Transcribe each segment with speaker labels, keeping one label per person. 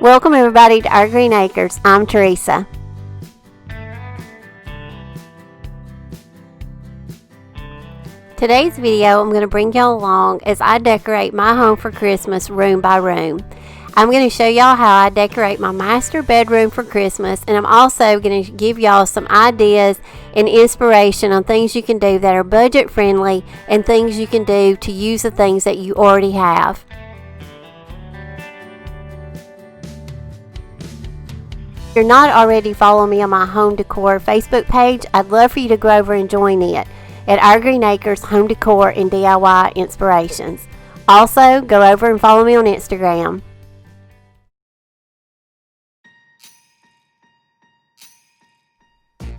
Speaker 1: Welcome everybody to our Green Acres. I'm Teresa. Today's video I'm going to bring y'all along as I decorate my home for Christmas room by room. I'm going to show y'all how I decorate my master bedroom for Christmas, and I'm also going to give y'all some ideas and inspiration on things you can do that are budget friendly and things you can do to use the things that you already have. If you're not already following me on my home decor Facebook page, I'd love for you to go over and join it at Our Green Acres Home Decor and DIY Inspirations. Also, go over and follow me on Instagram.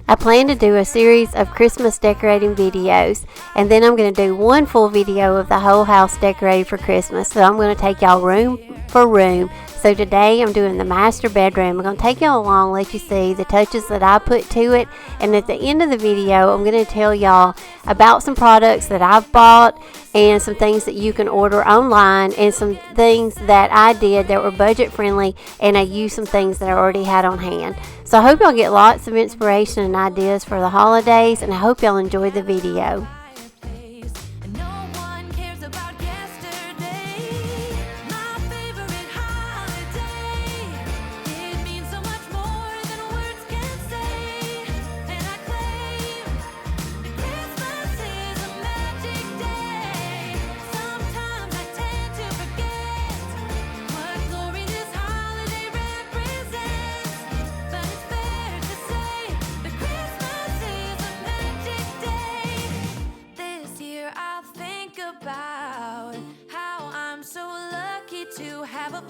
Speaker 1: I plan to do a series of Christmas decorating videos, and then I'm going to do one full video of the whole house decorated for Christmas. So I'm going to take y'all room for room. So today I'm doing the master bedroom. I'm going to take y'all along, let you see the touches that I put to it, and at the end of the video I'm going to tell y'all about some products that I've bought and some things that you can order online and some things that I did that were budget friendly, and I used some things that I already had on hand. So I hope y'all get lots of inspiration and ideas for the holidays, and I hope y'all enjoy the video.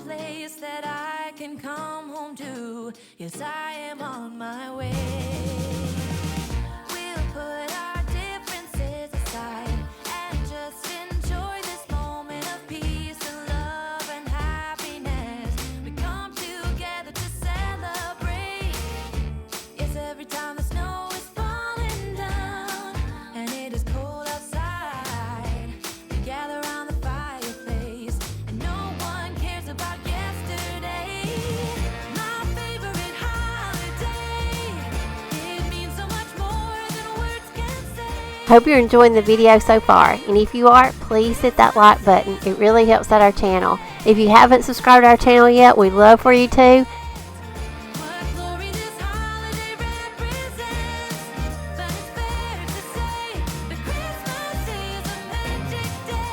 Speaker 2: Place that I can come home to. Yes, I am on my way. We'll put our differences aside and just enjoy this moment of peace and love and happiness. We come together to celebrate. Yes, every time the snow is falling down and it is cold outside, we gather around the fireplace and no one cares about yesterday. My favorite holiday. It means so much more than words can say.
Speaker 1: Hope you're enjoying the video so far, and if you are, please hit that like button. It really helps out our channel. If you haven't subscribed to our channel yet, we'd love for you to.
Speaker 2: What glory this holiday represents, but it's fair to say that Christmas is a magic day.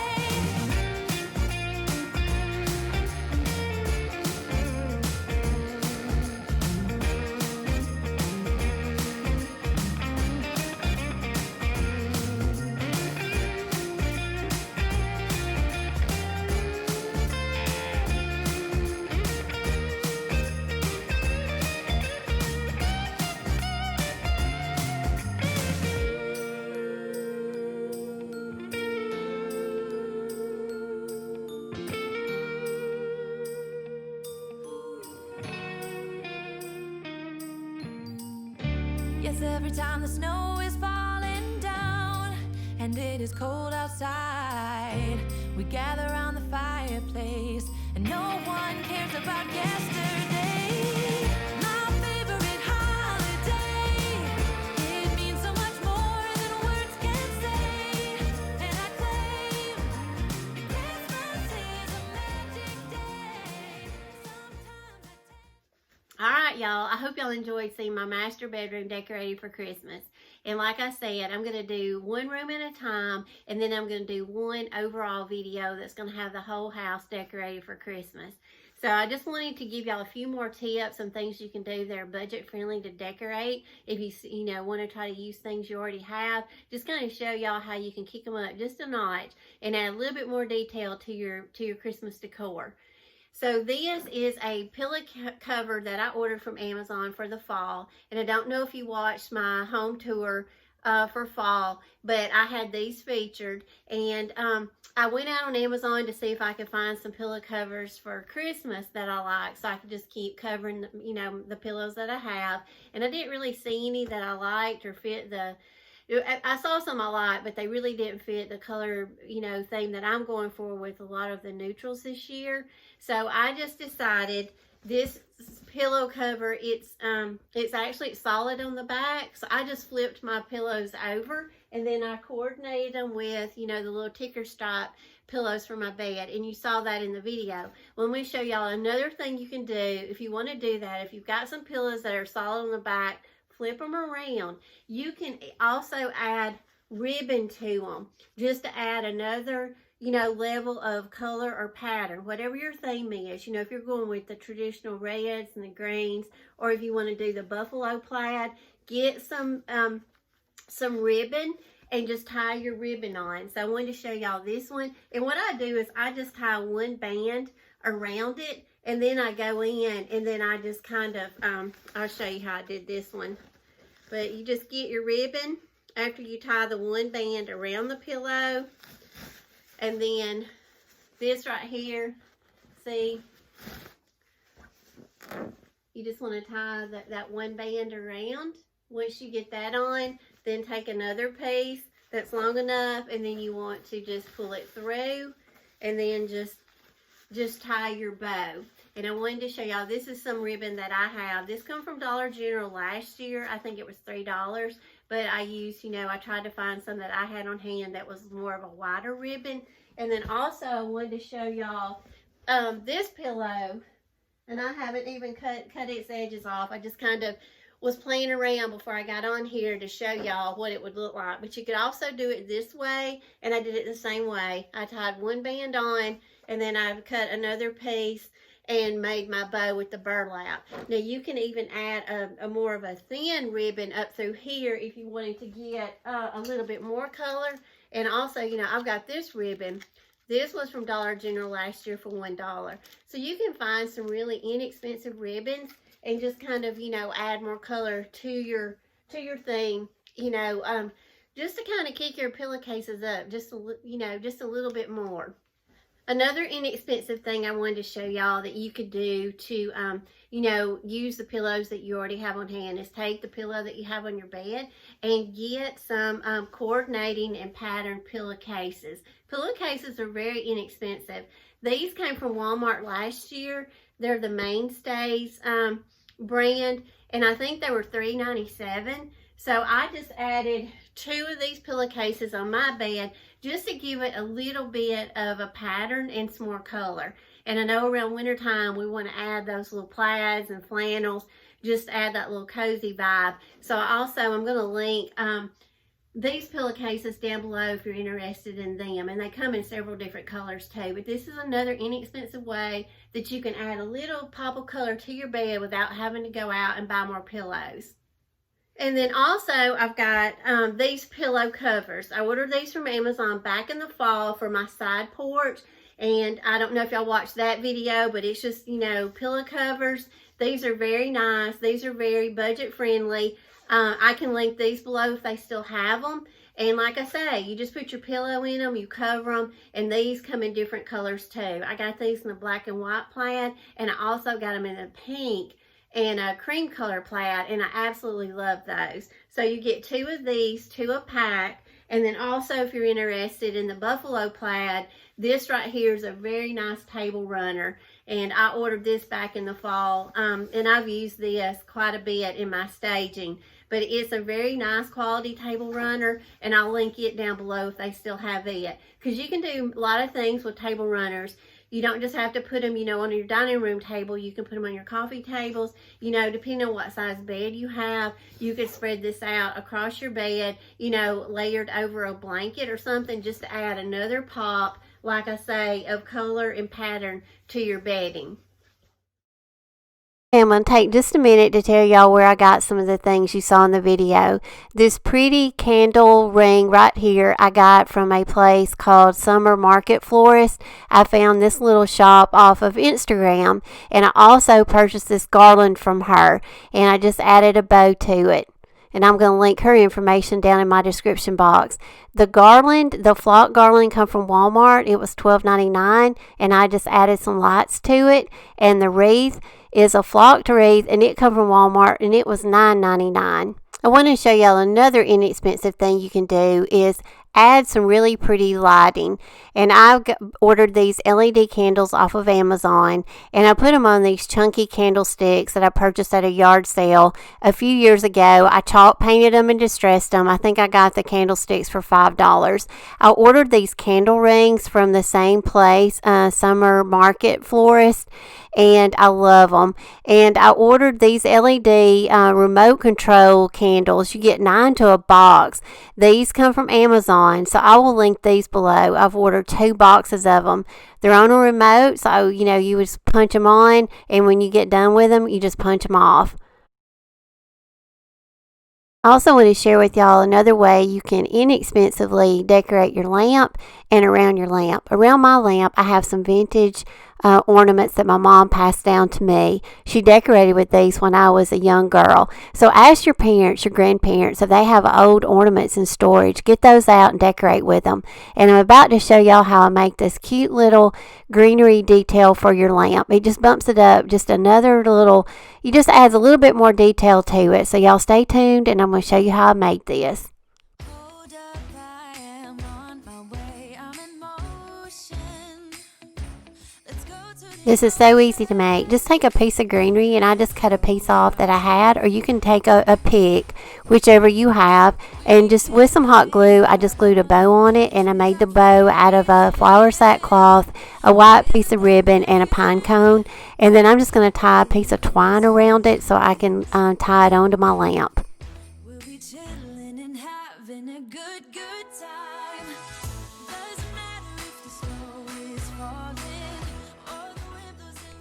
Speaker 2: Yes, every time the snow is falling down and it is cold outside, we gather around the fireplace and no one cares about yesterday. My favorite holiday. It means so much more than words can say, and I claim that Christmas is a magic day. Sometimes
Speaker 1: All right, y'all. I hope y'all enjoyed seeing my master bedroom decorated for Christmas. And like I said, I'm going to do one room at a time, and then I'm going to do one overall video that's going to have the whole house decorated for Christmas. So I just wanted to give y'all a few more tips and things you can do that are budget friendly to decorate. If you want to try to use things you already have, just kind of show y'all how you can kick them up just a notch and add a little bit more detail to your Christmas decor. So this is a pillow cover that I ordered from Amazon for the fall. And I don't know if you watched my home tour for fall, but I had these featured. And I went out on Amazon to see if I could find some pillow covers for Christmas that I like, so I could just keep covering, the pillows that I have. And I didn't really see any that I liked or fit the I saw some I liked, but they really didn't fit the color, theme that I'm going for with a lot of the neutrals this year. So I just decided this pillow cover, it's actually solid on the back, so I just flipped my pillows over, and then I coordinated them with, you know, the little ticker stripe pillows for my bed, and you saw that in the video. Well, let me show y'all another thing you can do if you want to do that. If you've got some pillows that are solid on the back, flip them around. You can also add ribbon to them, just to add another, you know, level of color or pattern, whatever your theme is. You know, if you're going with the traditional reds and the greens, or if you want to do the buffalo plaid, get some ribbon and just tie your ribbon on. So I wanted to show y'all this one. And what I do is I just tie one band around it, and then I go in, and then I just kind of, I'll show you how I did this one. But you just get your ribbon after you tie the one band around the pillow. And then this right here, see, you just want to tie that one band around. Once you get that on, then take another piece that's long enough, and then you want to just pull it through, and then just tie your bow. And I wanted to show y'all, this is some ribbon that I have. This come from Dollar General last year. I think it was $3, but I used, you know, I tried to find some that I had on hand that was more of a wider ribbon. And then also I wanted to show y'all this pillow, and I haven't even cut its edges off. I just kind of was playing around before I got on here to show y'all what it would look like. But you could also do it this way, and I did it the same way. I tied one band on, and then I cut another piece and made my bow with the burlap. Now you can even add a more of a thin ribbon up through here if you wanted to get a little bit more color. And also, you know, I've got this ribbon. This was from Dollar General last year for $1. So you can find some really inexpensive ribbons and just kind of, you know, add more color to your thing, you know, just to kind of kick your pillowcases up just a little bit more. Another inexpensive thing I wanted to show y'all that you could do to, you know, use the pillows that you already have on hand is take the pillow that you have on your bed and get some coordinating and patterned pillowcases. Pillowcases are very inexpensive. These came from Walmart last year. They're the Mainstays brand, and I think they were $3.97. So I just added 2 of these pillowcases on my bed just to give it a little bit of a pattern and some more color. And I know around winter time we want to add those little plaids and flannels, just add that little cozy vibe. So also I'm going to link these pillowcases down below if you're interested in them, and they come in several different colors too. But this is another inexpensive way that you can add a little pop of color to your bed without having to go out and buy more pillows. And then also I've got these pillow covers. I ordered these from Amazon back in the fall for my side porch. And I don't know if y'all watched that video, but it's just, you know, pillow covers. These are very nice. These are very budget friendly. I can link these below if they still have them. And like I say, you just put your pillow in them, you cover them, and these come in different colors too. I got these in the black and white plaid, and I also got them in a pink and a cream color plaid, and I absolutely love those. So you get 2 of these, 2 a pack. And then also, if you're interested in the buffalo plaid, this right here is a very nice table runner, and I ordered this back in the fall, and I've used this quite a bit in my staging. But it's a very nice quality table runner, and I'll link it down below if they still have it. Because you can do a lot of things with table runners. You don't just have to put them, you know, on your dining room table. You can put them on your coffee tables. You know, depending on what size bed you have, you could spread this out across your bed, you know, layered over a blanket or something, just to add another pop, like I say, of color and pattern to your bedding. I'm going to take just a minute to tell y'all where I got some of the things you saw in the video. This pretty candle ring right here I got from a place called Summer Market Florist. I found this little shop off of Instagram, and I also purchased this garland from her, and I just added a bow to it. And I'm going to link her information down in my description box. The garland, the flock garland, come from Walmart. It was $12.99, and I just added some lights to it. And the wreath is a flocked wreath, and it come from Walmart, and it was $9.99. I want to show y'all another inexpensive thing you can do is add some really pretty lighting. And I've ordered these LED candles off of Amazon, and I put them on these chunky candlesticks that I purchased at a yard sale a few years ago. I chalk painted them and distressed them. I think I got the candlesticks for $5. I ordered these candle rings from the same place, Summer Market Florist, and I love them. And I ordered these LED remote control candles. You get 9 to a box. These come from Amazon, so I will link these below. I've ordered 2 boxes of them. They're on a remote, so you would just punch them on, and when you get done with them, you just punch them off. I also want to share with y'all another way you can inexpensively decorate your lamp and around your lamp. Around my lamp, I have some vintage ornaments that my mom passed down to me. She decorated with these when I was a young girl. So ask your parents, your grandparents, if they have old ornaments in storage. Get those out and decorate with them. And I'm about to show y'all how I make this cute little greenery detail for your lamp. It just bumps it up just another little, it just adds a little bit more detail to it. So y'all stay tuned, and I'm going to show you how I made this. This is so easy to make. Just take a piece of greenery, and I just cut a piece off that I had, or you can take a pick, whichever you have, and just with some hot glue, I just glued a bow on it, and I made the bow out of a flour sackcloth, a white piece of ribbon, and a pine cone. And then I'm just going to tie a piece of twine around it so I can tie it onto my lamp.
Speaker 2: We'll be chilling and having a good time. Doesn't matter if the snow is falling.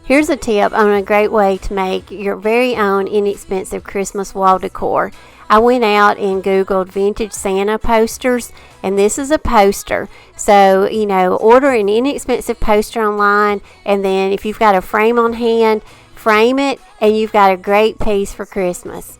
Speaker 1: Here's a tip on a great way to make your very own inexpensive Christmas wall decor. I went out and Googled vintage Santa posters, and this is a poster. So, order an inexpensive poster online, and then if you've got a frame on hand, frame it, and you've got a great piece for Christmas.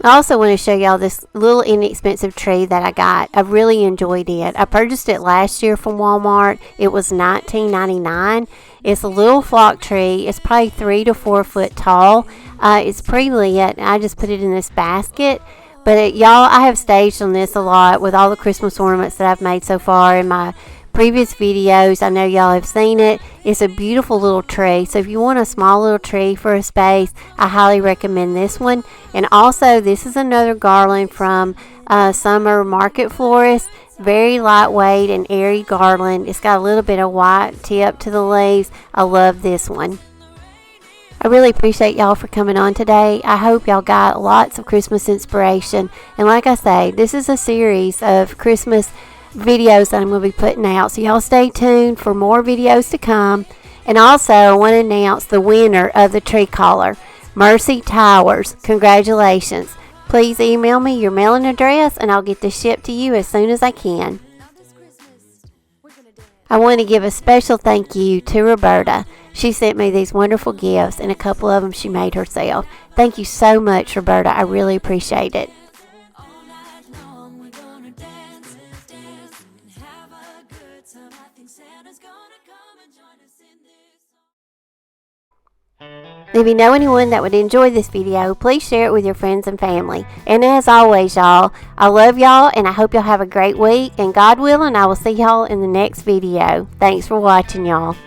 Speaker 1: I also want to show y'all this little inexpensive tree that I got. I really enjoyed it. I purchased it last year from Walmart. It was $19.99. It's a little flock tree. It's probably 3 to 4 foot tall. It's pre-lit. I just put it in this basket. But y'all, I have staged on this a lot with all the Christmas ornaments that I've made so far in my previous videos. I know y'all have seen it. It's a beautiful little tree. So if you want a small little tree for a space, I highly recommend this one. And also, this is another garland from Summer Market Florist. Very lightweight and airy garland. It's got a little bit of white tip to the leaves. I love this one. I really appreciate y'all for coming on today. I hope y'all got lots of Christmas inspiration. And like I say, this is a series of Christmas videos that I'm going to be putting out. So y'all stay tuned for more videos to come. And also, I want to announce the winner of the tree collar, Mercy Towers. Congratulations. Please email me your mailing address, and I'll get this shipped to you as soon as I can. I want to give a special thank you to Roberta. She sent me these wonderful gifts, and a couple of them she made herself. Thank you so much, Roberta. I really appreciate it. If you know anyone that would enjoy this video, please share it with your friends and family. And as always, y'all, I love y'all, and I hope y'all have a great week. And God willing, I will see y'all in the next video. Thanks for watching, y'all.